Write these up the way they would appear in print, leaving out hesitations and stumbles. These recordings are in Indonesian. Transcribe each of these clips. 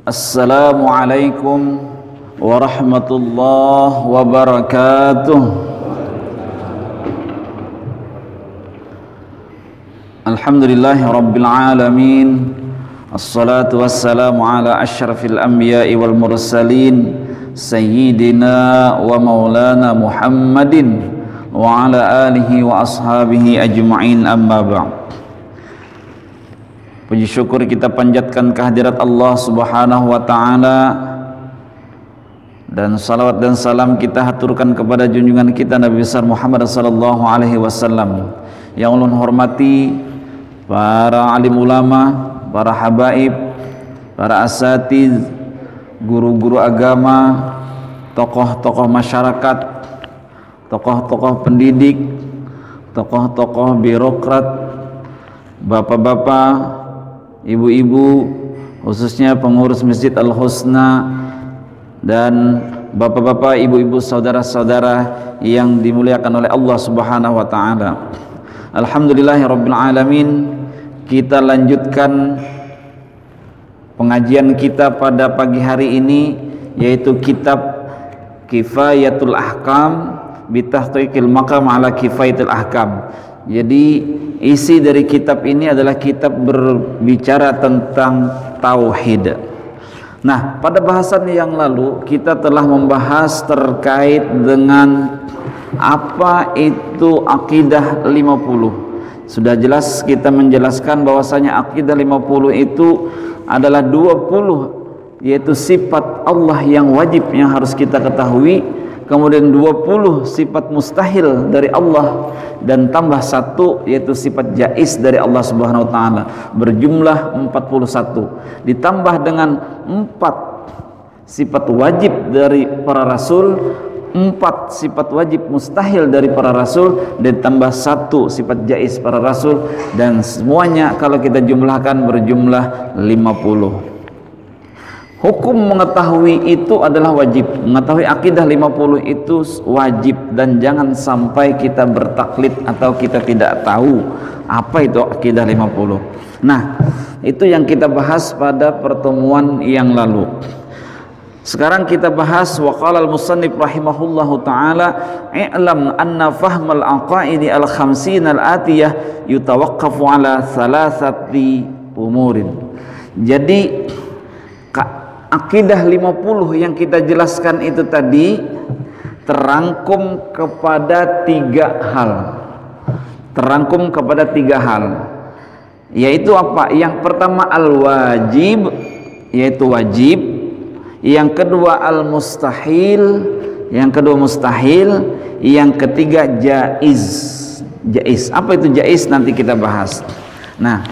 Assalamualaikum warahmatullahi wabarakatuh. Alhamdulillahi rabbil alamin. Assalatu wassalamu ala asyrafil anbiya'i wal mursalin sayyidina wa maulana Muhammadin wa ala alihi wa ashabihi ajma'in, amma ba'd. Puji syukur kita panjatkan kehadirat Allah Subhanahu wa ta'ala, dan salawat dan salam kita haturkan kepada junjungan kita Nabi besar Muhammad sallallahu alaihi wasallam. Yang ulun hormati para alim ulama, para habaib, para asatiz, guru-guru agama, tokoh-tokoh masyarakat, tokoh-tokoh pendidik, tokoh-tokoh birokrat, bapak-bapak, ibu-ibu, khususnya pengurus Masjid Al-Husna, dan bapak-bapak, ibu-ibu, saudara-saudara yang dimuliakan oleh Allah Subhanahu wa ta'ala. Alhamdulillahirabbil alamin. Kita lanjutkan pengajian kita pada pagi hari ini, yaitu kitab Kifayatul Ahkam bitahqiqil maqam ala Kifayatul Ahkam. Jadi isi dari kitab ini adalah kitab berbicara tentang tauhid. Nah, pada bahasan yang lalu kita telah membahas terkait dengan apa itu akidah 50. Sudah jelas kita menjelaskan bahwasanya akidah 50 itu adalah 20, yaitu sifat Allah yang wajib yang harus kita ketahui, kemudian 20 sifat mustahil dari Allah, dan tambah 1 yaitu sifat jaiz dari Allah Subhanahu wa taala, berjumlah 41, ditambah dengan 4 sifat wajib dari para rasul, 4 sifat wajib mustahil dari para rasul, dan tambah 1 sifat jaiz para rasul, dan semuanya kalau kita jumlahkan berjumlah 50. Hukum mengetahui itu adalah wajib. Mengetahui akidah 50 itu wajib, dan jangan sampai kita bertaklid atau kita tidak tahu apa itu akidah 50. Nah, itu yang kita bahas pada pertemuan yang lalu. Sekarang kita bahas waqala al-musannif rahimahullahu ta'ala, i'lam anna fahmal aqaidi al-khamsin al-atiyah yutawaqqafu ala thalathati umurin. Jadi akidah 50 yang kita jelaskan itu tadi terangkum kepada 3 hal. Terangkum kepada 3 hal. Yaitu apa? Yang pertama al-wajib, yaitu wajib. Yang kedua al-mustahil, yang kedua mustahil. Yang ketiga jaiz. Jaiz. Apa itu jaiz? Nanti kita bahas. Nah,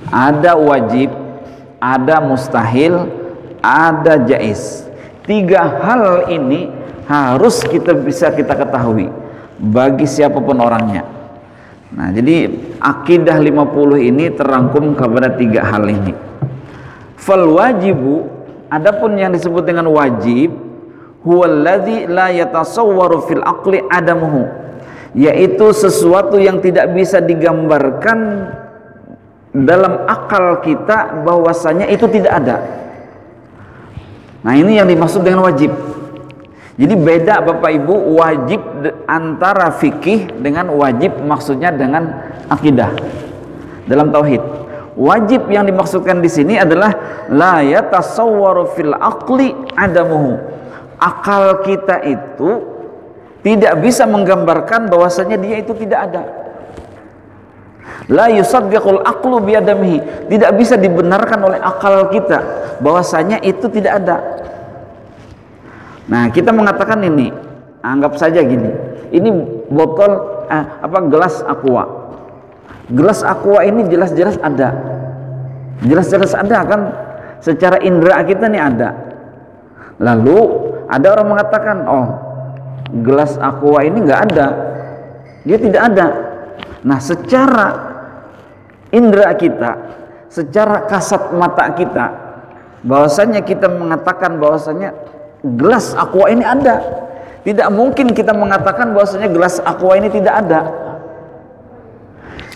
ada wajib, ada mustahil, ada jaiz. 3 hal ini harus bisa kita ketahui bagi siapapun orangnya. Nah, jadi akidah 50 ini terangkum kepada 3 hal ini. Fal wajibu, adapun yang disebut dengan wajib, huwallazi la yatasawwaru fil aqli adamuhu, yaitu sesuatu yang tidak bisa digambarkan dalam akal kita bahwasanya itu tidak ada. Nah, ini yang dimaksud dengan wajib. Jadi beda Bapak Ibu, wajib antara fikih dengan wajib maksudnya dengan akidah dalam tauhid. Wajib yang dimaksudkan di sini adalah la yatasawwaru fil aqli adamuhu. Akal kita itu tidak bisa menggambarkan bahwasanya dia itu tidak ada. La yusaddiqul aqlu biadamihi, tidak bisa dibenarkan oleh akal kita bahwasanya itu tidak ada. Nah, kita mengatakan ini, anggap saja gini, ini botol gelas aqua. Gelas aqua ini jelas-jelas ada, jelas-jelas ada kan, secara indera kita nih ada. Lalu ada orang mengatakan, oh, gelas aqua ini nggak ada, dia tidak ada. Nah, secara indera kita, secara kasat mata kita, bahwasanya kita mengatakan bahwasanya gelas aqua ini ada. Tidak mungkin kita mengatakan bahwasanya gelas aqua ini tidak ada.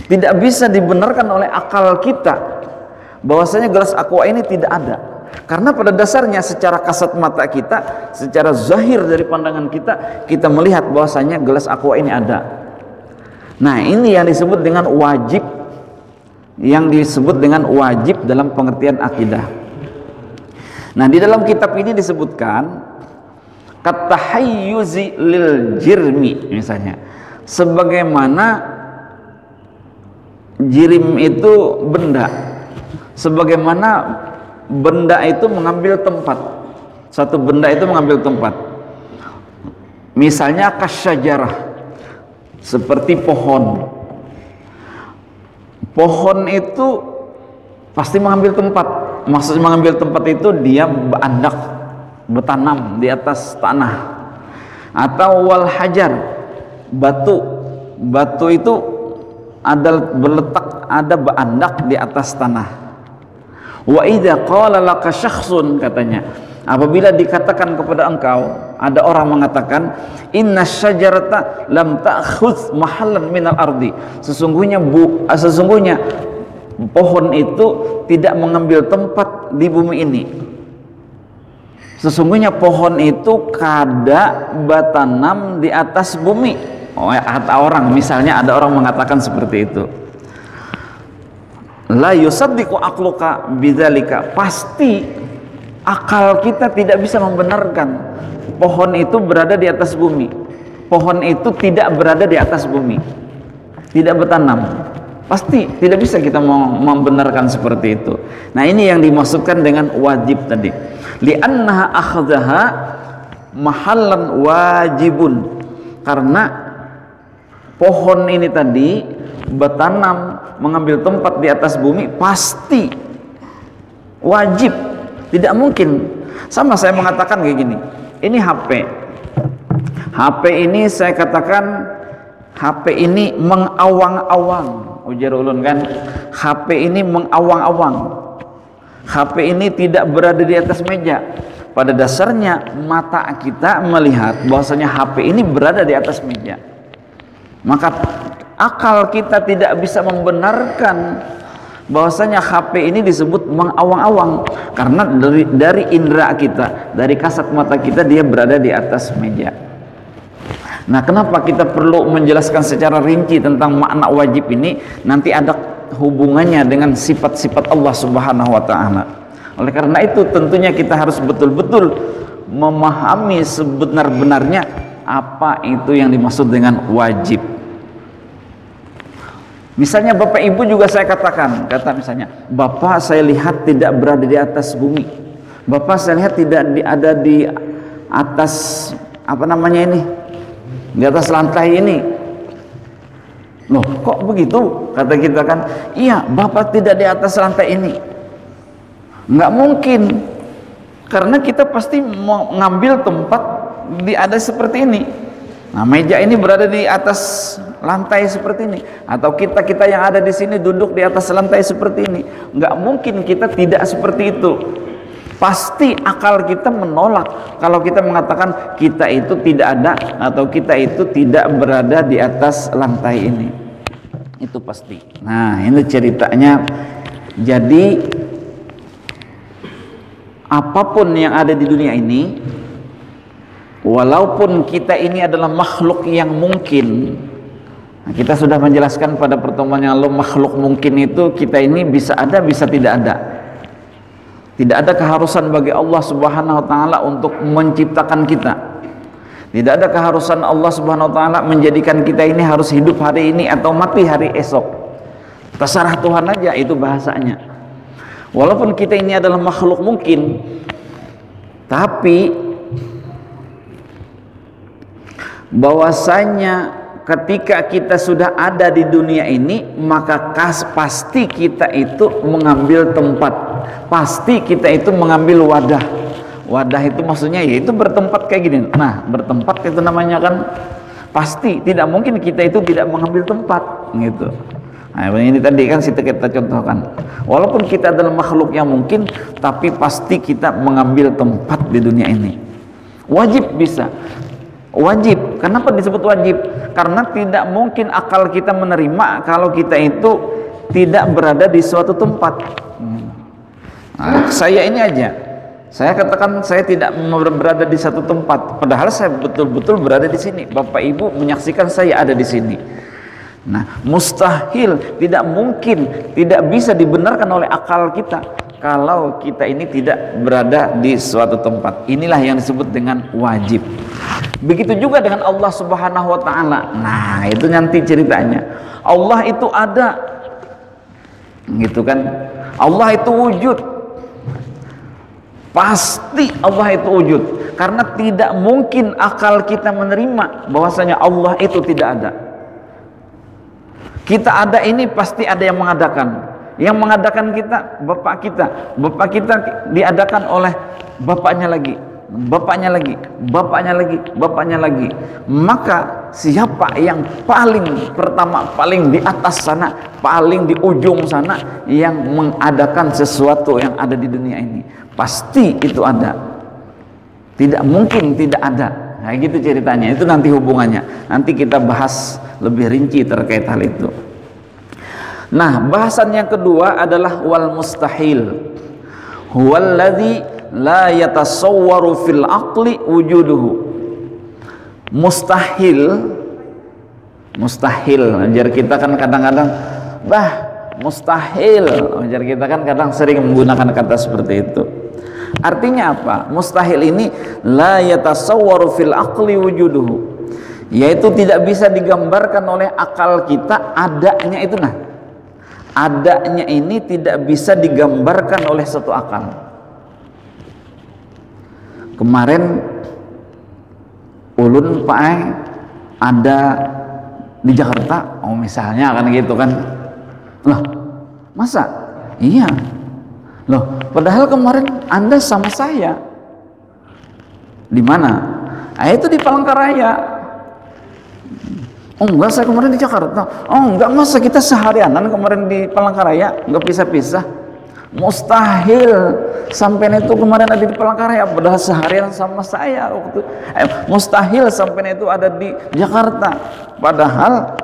Tidak bisa dibenarkan oleh akal kita bahwasanya gelas aqua ini tidak ada. Karena pada dasarnya secara kasat mata kita, secara zahir dari pandangan kita, kita melihat bahwasanya gelas aqua ini ada. Nah, ini yang disebut dengan wajib, yang disebut dengan wajib dalam pengertian akidah. Nah, di dalam kitab ini disebutkan katahayyuzi lil jirmi, misalnya sebagaimana jirim itu benda, sebagaimana benda itu mengambil tempat, satu benda itu mengambil tempat, misalnya kasyajarah, seperti pohon. Pohon itu pasti mengambil tempat. Maksud mengambil tempat itu dia berandak, bertanam di atas tanah. Atau wal hajar, batu. Batu itu ada berletak, ada berandak di atas tanah. Wa idza qala laka syakhsun, katanya, apabila dikatakan kepada engkau, ada orang mengatakan inna syajarata lam ta'khudz mahallan minal ardi, sesungguhnya pohon itu tidak mengambil tempat di bumi ini. Sesungguhnya pohon itu kada batanam di atas bumi. Oh, kata orang, misalnya ada orang mengatakan seperti itu. La yusaddiqu aqluka bidzalika, pasti akal kita tidak bisa membenarkan pohon itu berada di atas bumi. Pohon itu tidak berada di atas bumi, tidak bertanam. Pasti tidak bisa kita membenarkan seperti itu. Nah, ini yang dimaksudkan dengan wajib tadi. Li'annaha akhadhaha mahallan wajibun, karena pohon ini tadi bertanam, mengambil tempat di atas bumi, pasti wajib, tidak mungkin. Sama saya mengatakan kayak gini, ini HP ini saya katakan HP ini mengawang-awang, ujar ulun kan, HP ini mengawang-awang, HP ini tidak berada di atas meja. Pada dasarnya mata kita melihat bahwasanya HP ini berada di atas meja, maka akal kita tidak bisa membenarkan bahwasanya HP ini disebut mengawang-awang, karena dari indera kita, dari kasat mata kita, dia berada di atas meja. Nah, kenapa kita perlu menjelaskan secara rinci tentang makna wajib ini? Nanti ada hubungannya dengan sifat-sifat Allah Subhanahu wa ta'ala. Oleh karena itu tentunya kita harus betul-betul memahami sebenar-benarnya apa itu yang dimaksud dengan wajib. Misalnya Bapak Ibu juga saya katakan, misalnya Bapak saya lihat tidak berada di atas bumi, Bapak saya lihat tidak ada di atas di atas lantai ini. Loh, kok begitu? Kata kita kan, iya, Bapak tidak di atas lantai ini. Nggak mungkin, karena kita pasti mau ngambil tempat di ada seperti ini. Nah, meja ini berada di atas lantai seperti ini, atau kita yang ada di sini duduk di atas lantai seperti ini. Nggak mungkin kita tidak seperti itu. Pasti akal kita menolak kalau kita mengatakan kita itu tidak ada atau kita itu tidak berada di atas lantai ini. Itu pasti. Nah, ini ceritanya. Jadi apapun yang ada di dunia ini, walaupun kita ini adalah makhluk yang mungkin, kita sudah menjelaskan pada pertemuan yang lalu, makhluk mungkin itu kita ini bisa ada, bisa tidak ada. Tidak ada keharusan bagi Allah Subhanahu wa ta'ala untuk menciptakan kita. Tidak ada keharusan Allah Subhanahu wa ta'ala menjadikan kita ini harus hidup hari ini atau mati hari esok. Terserah Tuhan aja, itu bahasanya. Walaupun kita ini adalah makhluk mungkin, tapi bahwasanya ketika kita sudah ada di dunia ini, maka pasti kita itu mengambil tempat, pasti kita itu mengambil wadah. Wadah itu maksudnya yaitu bertempat kayak gini. Nah, bertempat itu namanya kan pasti, tidak mungkin kita itu tidak mengambil tempat gitu. Nah, ini tadi kan kita contohkan, walaupun kita adalah makhluk yang mungkin, tapi pasti kita mengambil tempat di dunia ini. Wajib bisa. Wajib. Kenapa disebut wajib? Karena tidak mungkin akal kita menerima kalau kita itu tidak berada di suatu tempat. Nah, saya ini aja, saya katakan saya tidak berada di satu tempat, padahal saya betul-betul berada di sini. Bapak Ibu menyaksikan saya ada di sini. Nah, mustahil, tidak mungkin, tidak bisa dibenarkan oleh akal kita kalau kita ini tidak berada di suatu tempat. Inilah yang disebut dengan wajib. Begitu juga dengan Allah Subhanahu wa taala. Nah, itu nanti ceritanya. Allah itu ada. Gitu kan? Allah itu wujud. Pasti Allah itu wujud. Karena tidak mungkin akal kita menerima bahwasanya Allah itu tidak ada. Kita ada ini pasti ada yang mengadakan. Yang mengadakan kita bapak kita. Bapak kita diadakan oleh bapaknya lagi, bapaknya lagi, bapaknya lagi, bapaknya lagi. Maka siapa yang paling pertama, paling di atas sana, paling di ujung sana, yang mengadakan sesuatu yang ada di dunia ini? Pasti itu ada. Tidak mungkin tidak ada. Nah, gitu ceritanya. Itu nanti hubungannya. Nanti kita bahas lebih rinci terkait hal itu. Nah, bahasan yang kedua adalah wal mustahil. Huwallazi la yatasawwaru fil aqli wujuduhu. Mustahil, mustahil. Ajar kita kan kadang-kadang, mustahil. Ajar kita kan kadang sering menggunakan kata seperti itu. Artinya apa? Mustahil ini la yatasawwaru fil aqli wujuduhu, yaitu tidak bisa digambarkan oleh akal kita adanya itu. Nah, adanya ini tidak bisa digambarkan oleh satu akal. Kemarin ulun Pak ada di Jakarta, oh misalnya kan gitu kan. Loh, masa? Iya. Loh, padahal kemarin Anda sama saya. Di mana? Itu di Palangkaraya. Oh enggak, saya kemarin di Jakarta. Oh enggak, masa kita seharianan kemarin di Palangkaraya, enggak pisah-pisah. Mustahil sampai itu kemarin ada di Palangkaraya padahal seharian sama saya waktu. Mustahil sampai itu ada di Jakarta padahal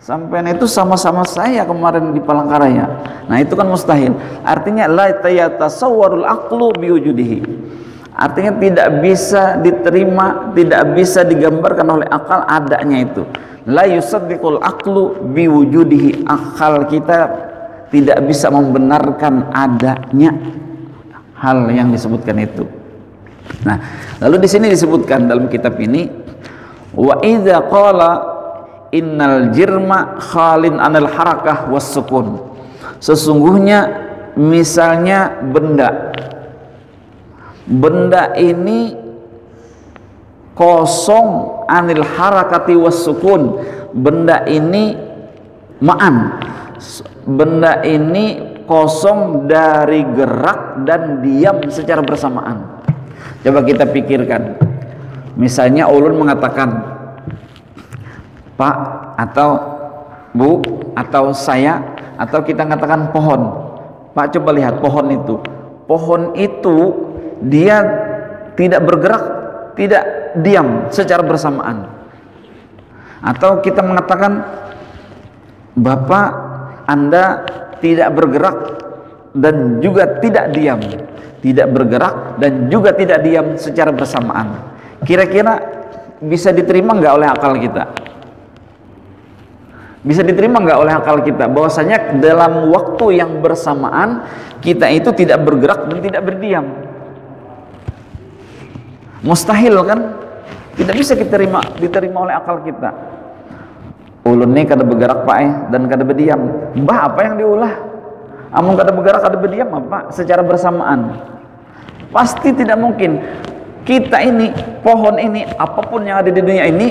sampai itu sama-sama saya kemarin di Palangkaraya. Nah, itu kan mustahil. Artinya la yatasawwarul aqlu biwujudihi. Artinya tidak bisa diterima, tidak bisa digambarkan oleh akal adanya itu. La yusaddiqul aqlu biwujudihi. Akal kita tidak bisa membenarkan adanya hal yang disebutkan itu. Nah, lalu di sini disebutkan dalam kitab ini, wa idza qala innal jirma khalin anil harakah was sukun. Sesungguhnya misalnya benda ini kosong anil harakati was sukun. Benda ini benda ini kosong dari gerak dan diam secara bersamaan. Coba kita pikirkan. Misalnya ulun mengatakan, Pak atau Bu atau saya, atau kita mengatakan pohon. Pak, coba lihat pohon itu. Pohon itu dia tidak bergerak, tidak diam secara bersamaan. Atau kita mengatakan, Bapak, Anda tidak bergerak dan juga tidak diam. Tidak bergerak dan juga tidak diam secara bersamaan. Kira-kira bisa diterima nggak oleh akal kita? Bisa diterima nggak oleh akal kita bahwasanya dalam waktu yang bersamaan kita itu tidak bergerak dan tidak berdiam? Mustahil kan? Tidak bisa diterima oleh akal kita. Ulun ini kada bergerak Pak dan kada berdiam. Mbah, apa yang diulah? Amun kada bergerak kada berdiam apa? Secara bersamaan. Pasti tidak mungkin. Kita ini, pohon ini, apapun yang ada di dunia ini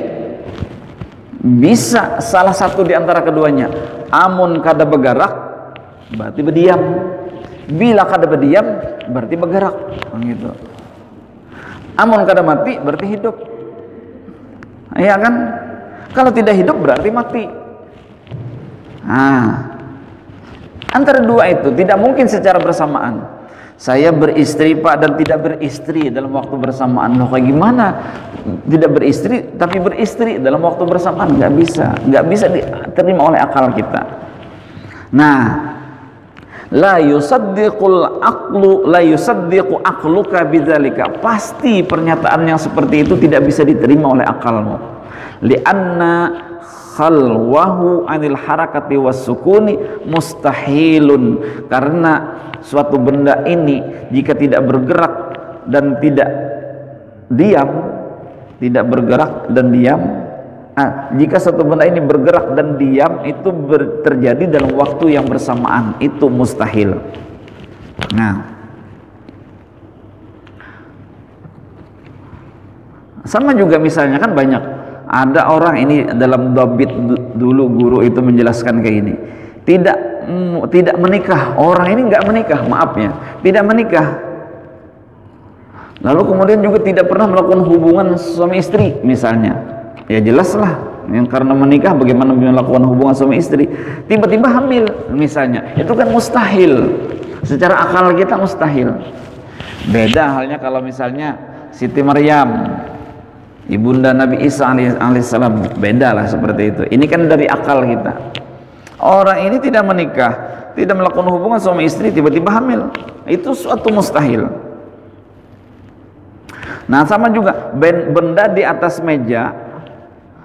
bisa salah satu di antara keduanya. Amun kada bergerak berarti berdiam. Bila kada berdiam berarti bergerak. Begitu. Amun kada mati berarti hidup. Iya kan? Kalau tidak hidup berarti mati. Nah, antara dua itu tidak mungkin secara bersamaan. Saya beristri Pak dan tidak beristri dalam waktu bersamaan. Loh, kayak gimana? Tidak beristri tapi beristri dalam waktu bersamaan? Nggak bisa diterima oleh akal kita. Nah, la yusaddiqu aqluka bidzalika, pasti pernyataan yang seperti itu tidak bisa diterima oleh akalmu. Lianna khalwahu anil harakati was sukuni mustahilun, karena suatu benda ini jika tidak bergerak dan tidak diam, tidak bergerak dan diam, jika suatu benda ini bergerak dan diam itu terjadi dalam waktu yang bersamaan, itu mustahil. Nah, sama juga misalnya kan banyak ada orang ini dalam dhabit dulu guru itu menjelaskan kayak ini, tidak menikah, orang ini nggak menikah, maafnya tidak menikah, lalu kemudian juga tidak pernah melakukan hubungan suami istri misalnya. Ya jelaslah, yang karena menikah bagaimana melakukan hubungan suami istri, tiba-tiba hamil misalnya, itu kan mustahil, secara akal kita mustahil. Beda halnya kalau misalnya Siti Maryam, ibunda Nabi Isa alaihissalam, beda lah seperti itu. Ini kan dari akal kita. Orang ini tidak menikah, tidak melakukan hubungan suami istri, tiba-tiba hamil, itu suatu mustahil. Nah sama juga benda di atas meja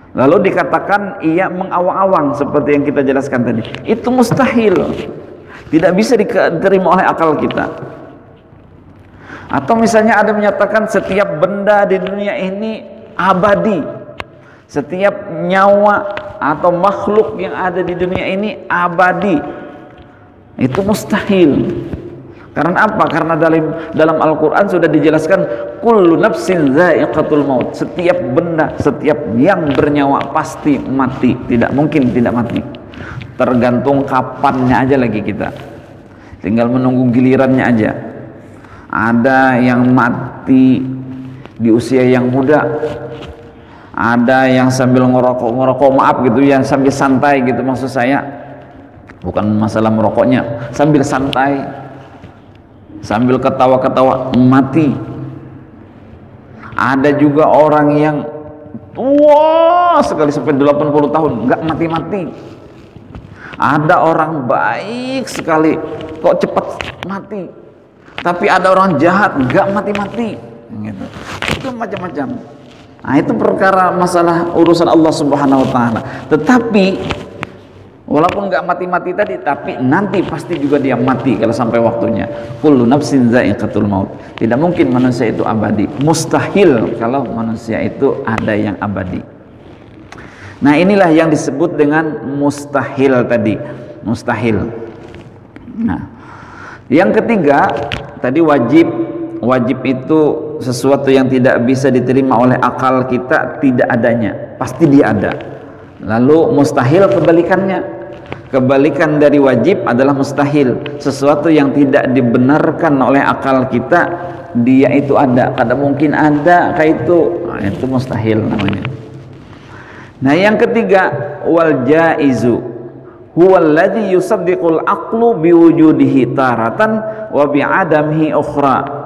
lalu dikatakan ia mengawang-awang seperti yang kita jelaskan tadi, itu mustahil, tidak bisa diterima oleh akal kita. Atau misalnya ada menyatakan setiap benda di dunia ini abadi, setiap nyawa atau makhluk yang ada di dunia ini abadi, itu mustahil. Karena apa? Karena dalam Al-Quran sudah dijelaskan kullu nafsin dha'iqatul maut, setiap benda, setiap yang bernyawa pasti mati, tidak mungkin tidak mati, tergantung kapannya aja lagi, kita tinggal menunggu gilirannya aja. Ada yang mati di usia yang muda, ada yang sambil ngerokok, maaf gitu, yang sambil santai gitu, maksud saya bukan masalah merokoknya, sambil santai, sambil ketawa-ketawa mati. Ada juga orang yang tua sekali sampai 80 tahun nggak mati-mati. Ada orang baik sekali kok cepat mati. Tapi ada orang jahat nggak mati-mati gitu. Itu macam-macam. Nah itu perkara masalah urusan Allah Subhanahu wa taala. Tetapi walaupun nggak mati-mati tadi, tapi nanti pasti juga dia mati kalau sampai waktunya. Kullu nafsin dha'iqatul maut. Tidak mungkin manusia itu abadi. Mustahil kalau manusia itu ada yang abadi. Nah inilah yang disebut dengan mustahil tadi. Mustahil. Nah, yang ketiga tadi wajib. Wajib itu sesuatu yang tidak bisa diterima oleh akal kita, tidak adanya. Pasti dia ada. Lalu mustahil kebalikannya. Kebalikan dari wajib adalah mustahil, sesuatu yang tidak dibenarkan oleh akal kita, dia itu ada, kadang mungkin ada kayak itu, nah, itu mustahil namanya. Nah yang ketiga, wal jaizu huwallazi yusaddiqul aqlu biwujudihi taratan wa bi'adamihi ukhra.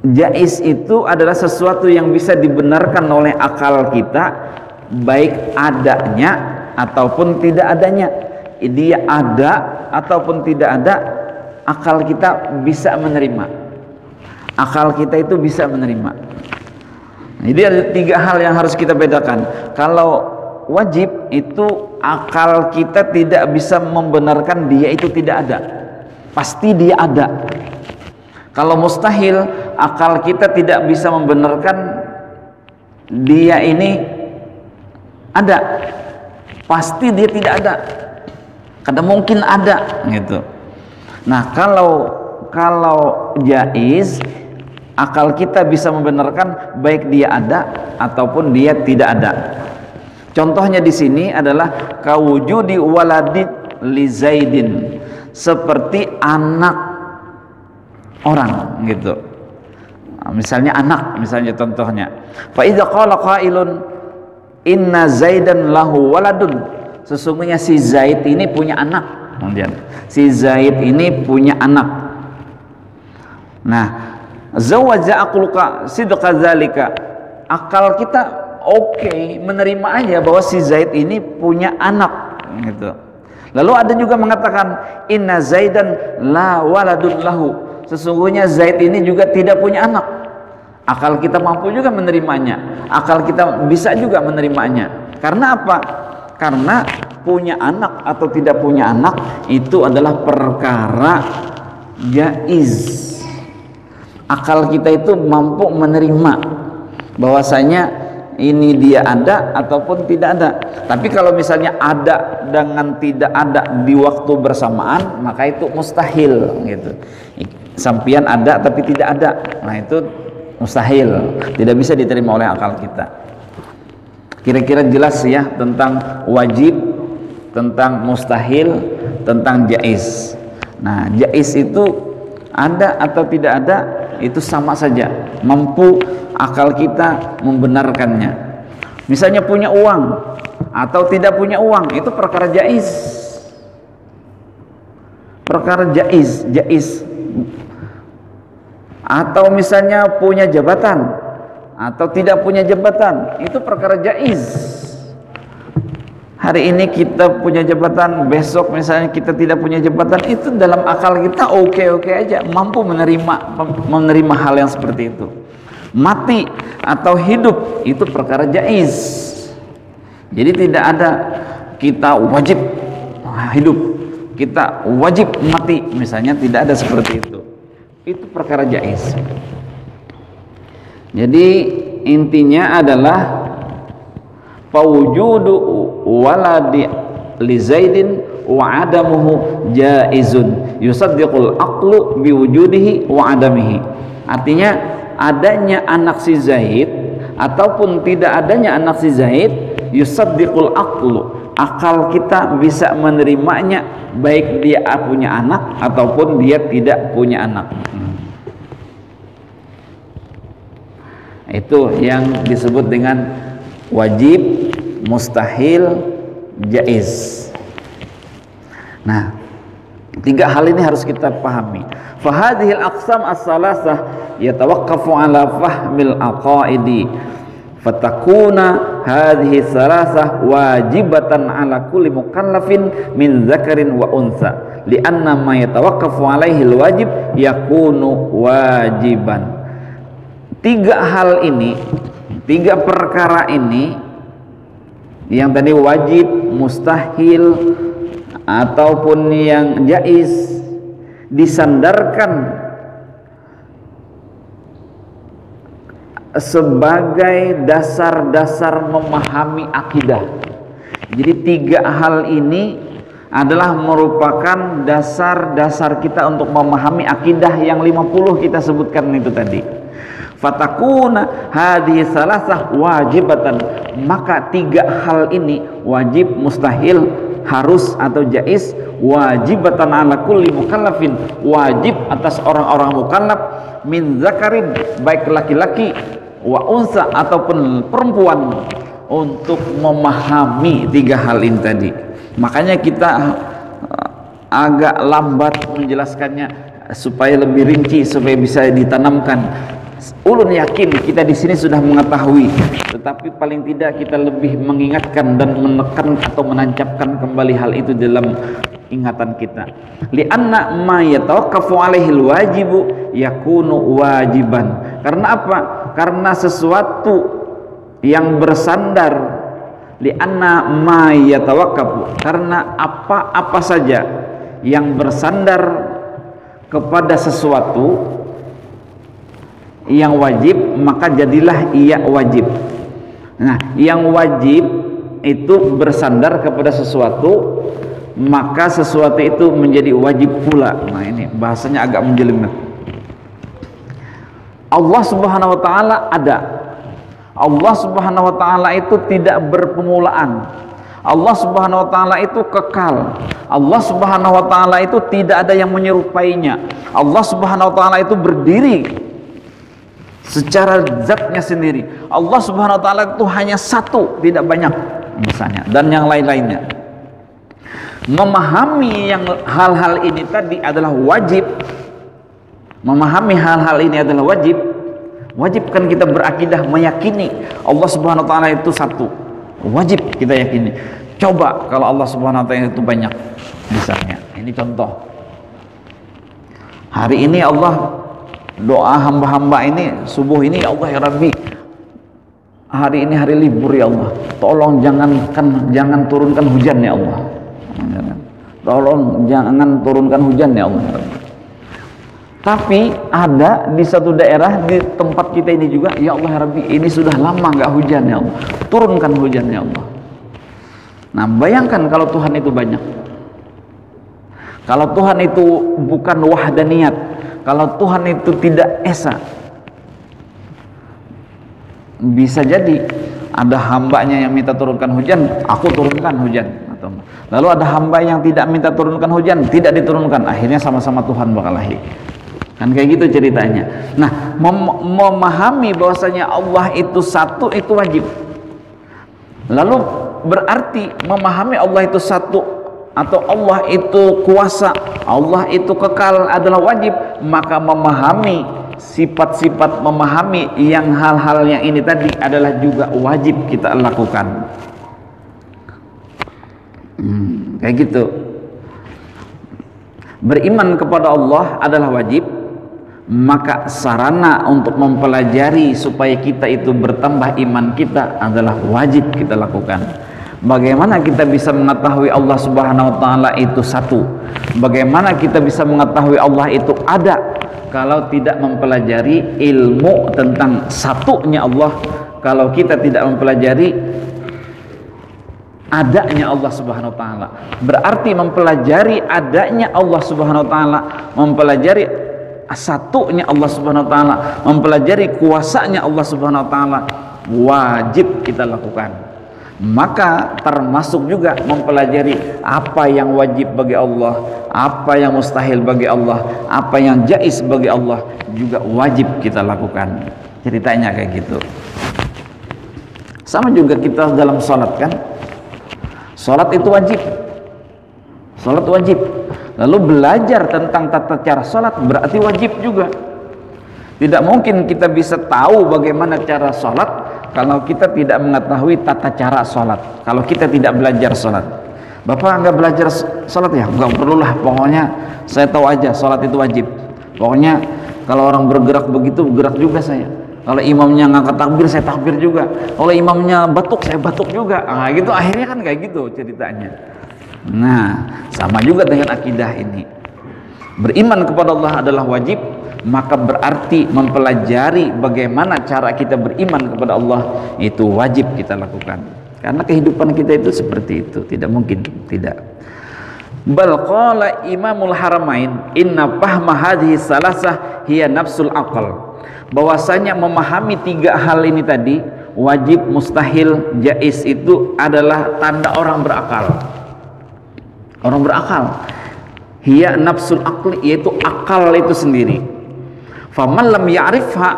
Jaiz itu adalah sesuatu yang bisa dibenarkan oleh akal kita, baik adanya ataupun tidak adanya. Dia ada ataupun tidak ada, akal kita bisa menerima. Akal kita itu bisa menerima. Jadi ada tiga hal yang harus kita bedakan. Kalau wajib itu akal kita tidak bisa membenarkan dia itu tidak ada, pasti dia ada. Kalau mustahil, akal kita tidak bisa membenarkan dia ini ada, pasti dia tidak ada, kadang mungkin ada gitu. Nah kalau jaiz, akal kita bisa membenarkan baik dia ada ataupun dia tidak ada. Contohnya di sini adalah kawujudi waladid li Zaidin, seperti anak orang gitu. Nah, misalnya anak, misalnya contohnya, fa idza qala qailun inna Zaidan lahu waladun, sesungguhnya si Zaid ini punya anak. Kemudian si Zaid ini punya anak. Nah, zawaja aqluka sidqa zalika, akal kita oke, menerima aja bahwa si Zaid ini punya anak gitu. Lalu ada juga mengatakan inna Zaidan la waladun lahu, sesungguhnya Zaid ini juga tidak punya anak. Akal kita mampu juga menerimanya, akal kita bisa juga menerimanya. Karena apa? Karena punya anak atau tidak punya anak itu adalah perkara jaiz. Akal kita itu mampu menerima bahwasanya ini dia ada ataupun tidak ada. Tapi kalau misalnya ada dengan tidak ada di waktu bersamaan, maka itu mustahil gitu. Sampian ada tapi tidak ada, nah itu mustahil, tidak bisa diterima oleh akal kita. Kira-kira jelas ya tentang wajib, tentang mustahil, tentang jaiz. Nah, jaiz itu ada atau tidak ada itu sama saja, mampu akal kita membenarkannya. Misalnya punya uang atau tidak punya uang, itu perkara jaiz. Perkara jaiz. Atau misalnya punya jabatan atau tidak punya jabatan, itu perkara jaiz. Hari ini kita punya jabatan, besok misalnya kita tidak punya jabatan, itu dalam akal kita oke-oke aja, mampu menerima hal yang seperti itu. Mati atau hidup itu perkara jaiz. Jadi tidak ada kita wajib hidup, kita wajib mati misalnya, tidak ada seperti itu. Itu perkara jaiz. Jadi intinya adalah fawujudu waladi li Zaidin wa adamuhu jaizun yusaddiqul aqlu biwujudihi wa adamihi. Artinya adanya anak si Zaid ataupun tidak adanya anak si Zaid, yusaddiqul aqlu, akal kita bisa menerimanya baik dia punya anak ataupun dia tidak punya anak. Itu yang disebut dengan wajib, mustahil, jaiz. Nah, tiga hal ini harus kita pahami. Fahadhil aqsam as-salasah yatawaqqafu ala fahmil aqaidi fatakuna hadhihi salasah wajibatan ala kulli mukallafin min dzakarin wa untha lianna ma yatawaqqafu alaihi alwajib yakunu wajiban. Tiga hal ini, tiga perkara ini yang tadi wajib, mustahil ataupun yang jaiz disandarkan sebagai dasar-dasar memahami akidah. Jadi tiga hal ini adalah merupakan dasar-dasar kita untuk memahami akidah yang 50 kita sebutkan itu tadi. Fatakuna hadhihi salasah wajibatan, maka tiga hal ini wajib, mustahil, harus atau jaiz, wajibatan ala kulli mukallafin, wajib atas orang-orang mukallaf, min zakarin, baik laki-laki, wa unsa ataupun perempuan, untuk memahami tiga hal ini tadi. Makanya kita agak lambat menjelaskannya supaya lebih rinci, supaya bisa ditanamkan. Ulun yakin kita di sini sudah mengetahui, tetapi paling tidak kita lebih mengingatkan dan menekan atau menancapkan kembali hal itu dalam ingatan kita. Lianna ma yatawaqqafu alaihi alwajibu yakunu wajiban. Karena apa? Karena sesuatu yang bersandar, lianna ma yatawaqqafu, karena apa-apa saja yang bersandar kepada sesuatu yang wajib, maka jadilah ia wajib. Nah, yang wajib itu bersandar kepada sesuatu, maka sesuatu itu menjadi wajib pula. Nah, ini bahasanya agak menjelimet. Allah Subhanahu wa taala ada. Allah Subhanahu wa taala itu tidak berpermulaan. Allah Subhanahu wa taala itu kekal. Allah Subhanahu wa taala itu tidak ada yang menyerupainya. Allah Subhanahu wa taala itu berdiri secara zatnya sendiri. Allah Subhanahu wa taala itu hanya satu, tidak banyak misalnya, dan yang lain-lainnya. Memahami yang hal-hal ini tadi adalah wajib. Memahami hal-hal ini adalah wajib. Wajibkan kita berakidah, meyakini Allah Subhanahu wa taala itu satu. Wajib kita yakini. Coba kalau Allah Subhanahu wa taala itu banyak. misalnya. Ini contoh. Hari ini Allah, doa hamba-hamba ini subuh ini, ya Allah ya Rabbi, hari ini hari libur ya Allah, tolong jangan turunkan hujan ya Allah, tolong jangan turunkan hujan ya Allah. Tapi ada di satu daerah di tempat kita ini juga, ya Allah ya Rabbi, ini sudah lama nggak hujan ya Allah, turunkan hujan ya Allah. Nah, bayangkan kalau Tuhan itu banyak, kalau Tuhan itu bukan wahdaniyat, kalau Tuhan itu tidak esa, bisa jadi ada hambanya yang minta turunkan hujan, aku turunkan hujan. Lalu ada hamba yang tidak minta turunkan hujan, tidak diturunkan, akhirnya sama-sama Tuhan bakal lahir. Kan kayak gitu ceritanya. Nah, memahami bahwasanya Allah itu satu itu wajib. Lalu berarti memahami Allah itu satu atau Allah itu kuasa, Allah itu kekal adalah wajib, maka memahami sifat-sifat, memahami yang hal-hal yang ini tadi adalah juga wajib kita lakukan. Kayak gitu. Beriman kepada Allah adalah wajib, maka sarana untuk mempelajari supaya kita itu bertambah iman kita adalah wajib kita lakukan. Bagaimana kita bisa mengetahui Allah Subhanahu wa taala itu satu? Bagaimana kita bisa mengetahui Allah itu ada kalau tidak mempelajari ilmu tentang satunya Allah? Kalau kita tidak mempelajari adanya Allah Subhanahu wa taala, berarti mempelajari adanya Allah Subhanahu wa taala, mempelajari satunya Allah Subhanahu wa taala, mempelajari kuasanya Allah Subhanahu wa taala wajib kita lakukan. Maka termasuk juga mempelajari apa yang wajib bagi Allah, apa yang mustahil bagi Allah, apa yang jaiz bagi Allah juga wajib kita lakukan. Ceritanya kayak gitu. Sama juga kita dalam sholat kan, sholat itu wajib, sholat wajib. Lalu belajar tentang tata cara sholat berarti wajib juga. Tidak mungkin kita bisa tahu bagaimana cara sholat kalau kita tidak mengetahui tata cara sholat, kalau kita tidak belajar sholat. Bapak nggak belajar sholat ya? Nggak perlulah, pokoknya saya tahu aja sholat itu wajib. Pokoknya kalau orang bergerak begitu, bergerak juga saya. Kalau imamnya ngangkat takbir, saya takbir juga. Kalau imamnya batuk, saya batuk juga. Nah gitu, akhirnya kan kayak gitu ceritanya. Nah, sama juga dengan akidah ini. Beriman kepada Allah adalah wajib, maka berarti mempelajari bagaimana cara kita beriman kepada Allah itu wajib kita lakukan. Karena kehidupan kita itu seperti itu, tidak mungkin tidak. Bal qala Imamul Haramain, inna fahma hadhihi salasah hiya nafsul aqal. Bahwasanya memahami tiga hal ini tadi, wajib, mustahil, jaiz, itu adalah tanda orang berakal. Orang berakal, hiya nafsul aqli, yaitu akal itu sendiri. Faman lam ya'rifha,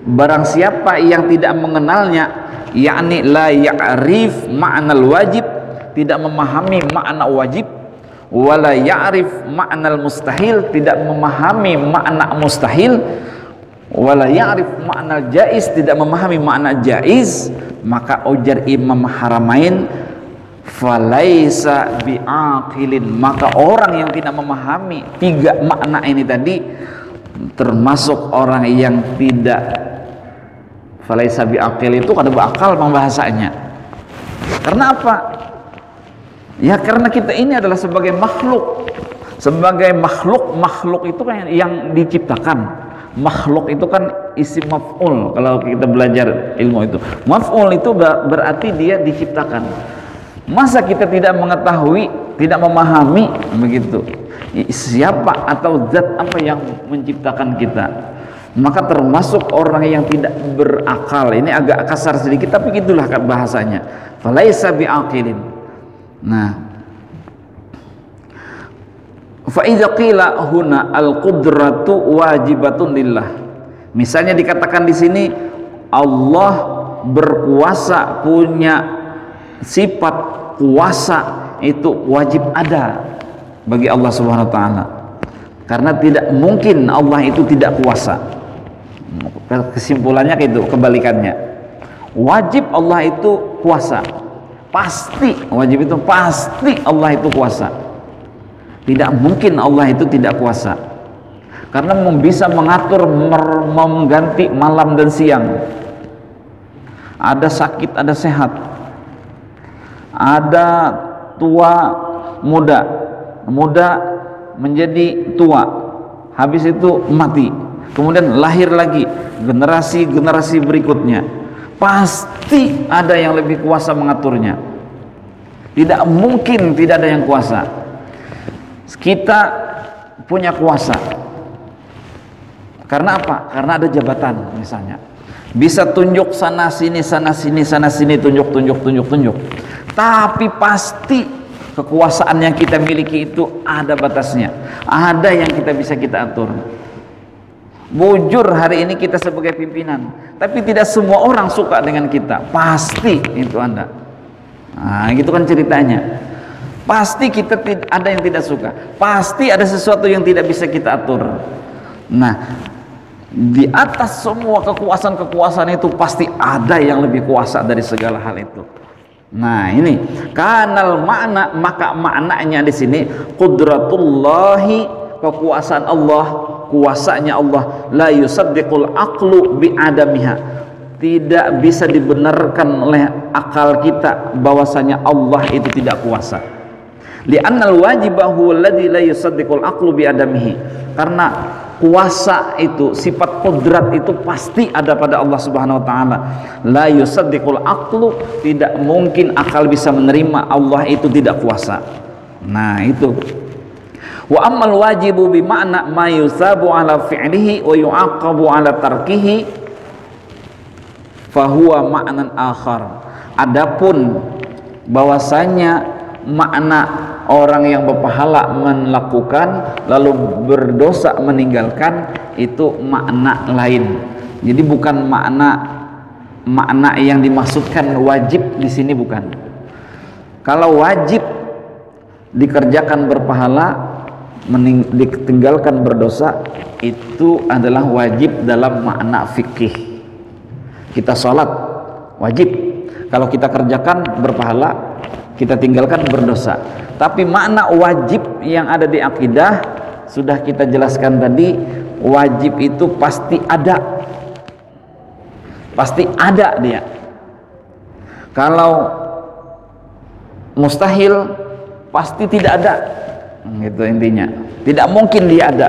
barang siapa yang tidak mengenalnya, yakni la ya'rif ma'nal wajib, tidak memahami makna wajib, wala ya'rif ma'nal mustahil, tidak memahami makna mustahil, wala ya'rif ma'nal jaiz, tidak memahami makna jaiz, maka ujar Imam Haramain, falaisa bi'aqilin, maka orang yang tidak memahami tiga makna ini tadi termasuk orang yang tidak. Falaisa bi'aqil itu kada berakal bahasanya. Karena apa? Ya karena kita ini adalah sebagai makhluk. Sebagai makhluk itu kan yang diciptakan. Makhluk itu kan isim maf'ul kalau kita belajar ilmu itu. Maf'ul itu berarti dia diciptakan. Masa kita tidak mengetahui, tidak memahami begitu siapa atau zat apa yang menciptakan kita, maka termasuk orang yang tidak berakal. Ini agak kasar sedikit tapi gitulah bahasanya, falaisa bi'aqilin. Nah, fa idza qila huna al-qudratu wajibatun lillah, misalnya dikatakan di sini Allah berkuasa, punya sifat kuasa, itu wajib ada bagi Allah Subhanahu wa taala. Karena tidak mungkin Allah itu tidak kuasa. Kesimpulannya itu kebalikannya. Wajib Allah itu kuasa. Pasti, wajib itu pasti Allah itu kuasa. Tidak mungkin Allah itu tidak kuasa. Karena bisa mengatur, mengganti malam dan siang. Ada sakit, ada sehat. Ada tua, muda. Muda menjadi tua. Habis itu mati. Kemudian lahir lagi generasi berikutnya. Pasti ada yang lebih kuasa mengaturnya. Tidak mungkin tidak ada yang kuasa. Kita punya kuasa. Karena apa? Karena ada jabatan misalnya. Bisa tunjuk sana sini tunjuk. Tapi pasti kekuasaan yang kita miliki itu ada batasnya. Ada yang kita atur. Bujur hari ini kita sebagai pimpinan, tapi tidak semua orang suka dengan kita. Pasti itu Anda. Nah, gitu kan ceritanya. Pasti kita ada yang tidak suka. Pasti ada sesuatu yang tidak bisa kita atur. Nah, di atas semua kekuasaan itu pasti ada yang lebih kuasa dari segala hal itu. Nah, ini kanal makna, maka maknanya di sini qudratullahi, kekuasaan Allah, kuasanya Allah, la yusaddiqul aqlu bi adamiha, tidak bisa dibenarkan oleh akal kita bahwasanya Allah itu tidak kuasa. Li'annal wajibahu alladzi la yusaddiqul aqlu bi adamihi, karena kuasa itu, sifat qudrat itu pasti ada pada Allah Subhanahu wa taala. La yusaddiqul aqlu, tidak mungkin akal bisa menerima Allah itu tidak kuasa. Nah, itu. Wa ammal wajibu bi ma'na ma yusabu ala fi'lihi wa yu'aqabu ala tarkihi fahuwa ma'nan akhar. Adapun bahwasanya makna orang yang berpahala melakukan lalu berdosa meninggalkan, itu makna lain. Jadi bukan makna yang dimaksudkan wajib di sini, bukan. Kalau wajib dikerjakan berpahala, ditinggalkan berdosa, itu adalah wajib dalam makna fikih. Kita sholat wajib, kalau kita kerjakan berpahala, kita tinggalkan berdosa. Tapi makna wajib yang ada di akidah sudah kita jelaskan tadi. Wajib itu pasti ada dia. Kalau mustahil pasti tidak ada, gitu intinya. Tidak mungkin dia ada,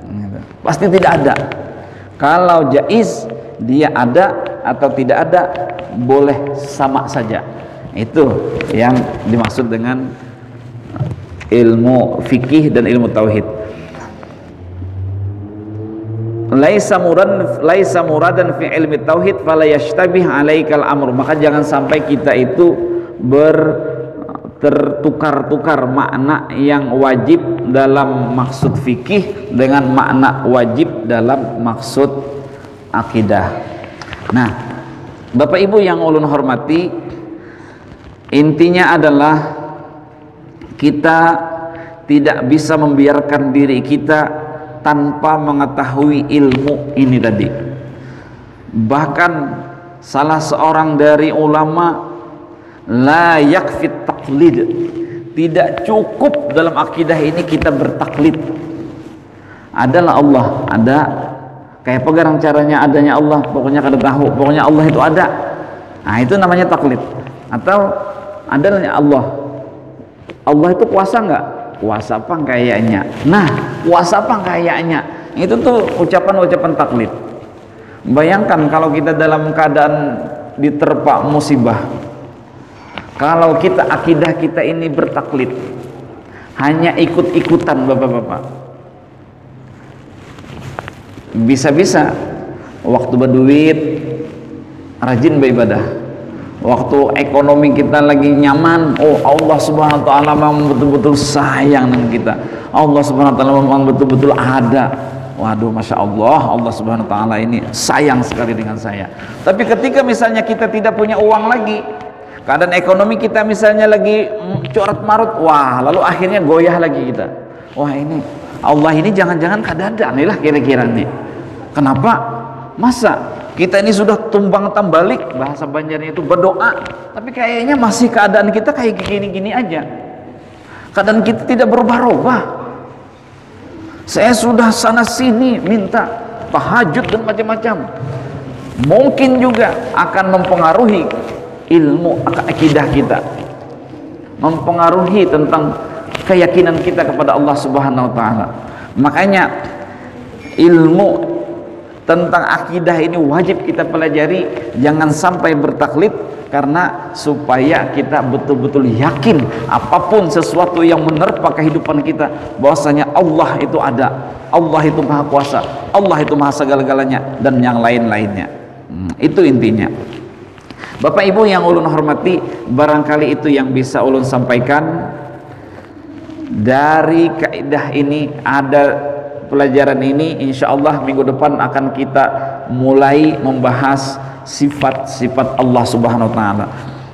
gitu. Pasti tidak ada. Kalau jaiz, dia ada atau tidak ada, boleh sama saja. Itu yang dimaksud dengan ilmu fikih dan ilmu tauhid. Laisa muradan fi ilmi tauhid fala yashtabih alaikal amr. Maka jangan sampai kita itu tertukar-tukar makna yang wajib dalam maksud fikih dengan makna wajib dalam maksud akidah. Nah, Bapak Ibu yang ulun hormati, intinya adalah kita tidak bisa membiarkan diri kita tanpa mengetahui ilmu ini tadi. Bahkan salah seorang dari ulama, la yakfi taqlid, tidak cukup dalam akidah ini kita bertaklid. Adalah Allah, ada, kayak pegang caranya adanya Allah, pokoknya kada tahu, pokoknya Allah itu ada. Nah, itu namanya taklid. Atau adanya Allah itu kuasa enggak? Kuasa apa kayaknya? Nah, kuasa apa kayaknya? Itu tuh ucapan-ucapan taklid. Bayangkan kalau kita dalam keadaan diterpa musibah, kalau kita akidah kita ini bertaklid, hanya ikut-ikutan bapak-bapak, bisa-bisa waktu berduit rajin beribadah. Waktu ekonomi kita lagi nyaman, oh Allah Subhanahu wa taala memang betul-betul sayang dengan kita. Allah Subhanahu wa taala memang betul-betul ada. Waduh, Masya Allah, Allah Subhanahu wa taala ini sayang sekali dengan saya. Tapi ketika misalnya kita tidak punya uang lagi, keadaan ekonomi kita misalnya lagi coret marut, wah, lalu akhirnya goyah lagi kita. Wah, ini Allah ini jangan-jangan kadang-kadang nih lah kira-kira nih. Kenapa? Masa Kita ini sudah tumbang tambalik, bahasa Banjarnya itu berdoa, tapi kayaknya masih keadaan kita kayak gini-gini aja. Keadaan kita tidak berubah-ubah. Saya sudah sana sini minta tahajud dan macam-macam. Mungkin juga akan mempengaruhi ilmu akidah kita, mempengaruhi tentang keyakinan kita kepada Allah Subhanahu wa taala. Makanya ilmu tentang akidah ini wajib kita pelajari, jangan sampai bertaklid, karena supaya kita betul-betul yakin apapun sesuatu yang menerpa kehidupan kita, bahwasanya Allah itu ada, Allah itu maha kuasa, Allah itu maha segala-galanya, dan yang lain-lainnya. Itu intinya. Bapak Ibu yang ulun hormati, barangkali itu yang bisa ulun sampaikan dari kaidah ini. Ada pelajaran ini, insya Allah minggu depan akan kita mulai membahas sifat-sifat Allah Subhanahu wa taala.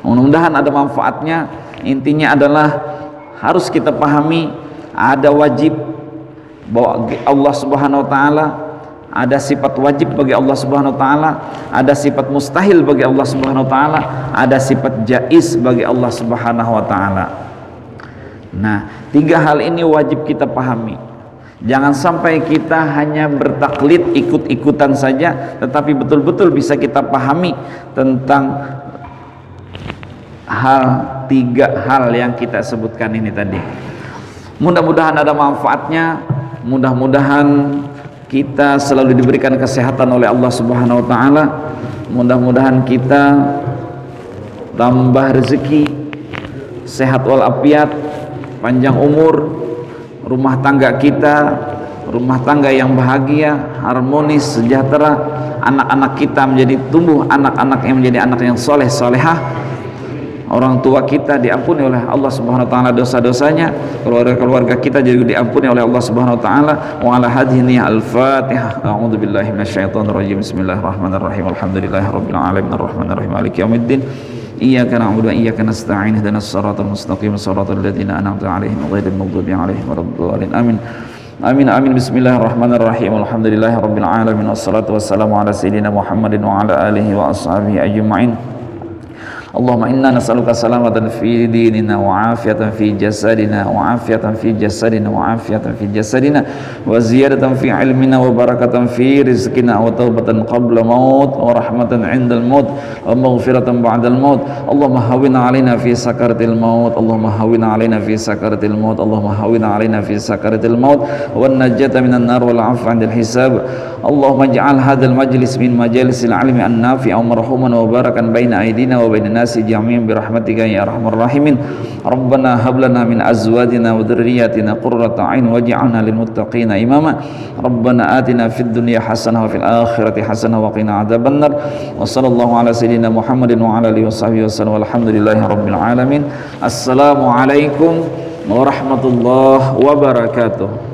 Mudah-mudahan ada manfaatnya. Intinya adalah harus kita pahami ada wajib bahwa Allah Subhanahu wa taala, ada sifat wajib bagi Allah Subhanahu wa taala, ada sifat mustahil bagi Allah Subhanahu wa taala, ada sifat jaiz bagi Allah Subhanahu wa taala. Nah, tiga hal ini wajib kita pahami. Jangan sampai kita hanya bertaklid, ikut-ikutan saja, tetapi betul-betul bisa kita pahami tentang tiga hal yang kita sebutkan ini tadi. Mudah-mudahan ada manfaatnya, mudah-mudahan kita selalu diberikan kesehatan oleh Allah Subhanahu wa taala, mudah-mudahan kita tambah rezeki, sehat walafiat, panjang umur, rumah tangga kita, rumah tangga yang bahagia, harmonis, sejahtera, anak-anak kita menjadi tumbuh anak-anak yang menjadi anak yang soleh solehah, orang tua kita diampuni oleh Allah Subhanahu wa taala dosa-dosanya, keluarga-keluarga kita juga diampuni oleh Allah Subhanahu wa taala. Wa ala hadhihi al-Fatihah. A'udzu billahi minasyaitonir rajim. Bismillahirrahmanirrahim. Alhamdulillahirabbil alamin arrahmanirrahim maliki yaumiddin. Iyyaka na'budu wa iyyaka nasta'in ihdinas siratal mustaqim siratal ladzina an'amta 'alaihim ghairil maghdubi 'alaihim waladdallin. Amin. Amin amin. Bismillahirrahmanirrahim. Alhamdulillahirabbil alamin wassalatu wassalamu ala sayyidina Muhammadin wa ala alihi wa ashabihi ajma'in. Allahumma inna nas'aluka salamatan fi dinina wa afiyatan fi jasadina wa afiyatan fi jasadina wa afiyatan fi jasadina wa ziyadatan fi ilmina wa barakatan fi rizqina wa taubatan qabla maut wa rahmatan 'indal maut wa maghfiratan ba'dal maut. Allahumma hawwin 'alaina fi sakaratil maut, Allahumma hawwin 'alaina fi sakaratil maut, Allahumma hawwin 'alaina fi sakaratil maut wan najata minan nar wal 'afwa 'indal hisab. Allahumma ij'al hadzal majlis min majalisil 'ilmi an-nafi'a marhuman wa barakan baina aydina wa baina nasi jami'an bi rahmatika ya arhamar rahimin. Rabbana hab lana min azwajina wa dhurriyyatina qurrata a'yun waj'alna lil muttaqina imama. Rabbana atina fid dunya hasanah wa fil akhirati hasanah wa qina adzabannar. Wa sallallahu ala sayyidina Muhammadin wa ala alihi washabbihi wasallam. Walhamdulillahi rabbil alamin. Assalamualaikum warahmatullahi wabarakatuh.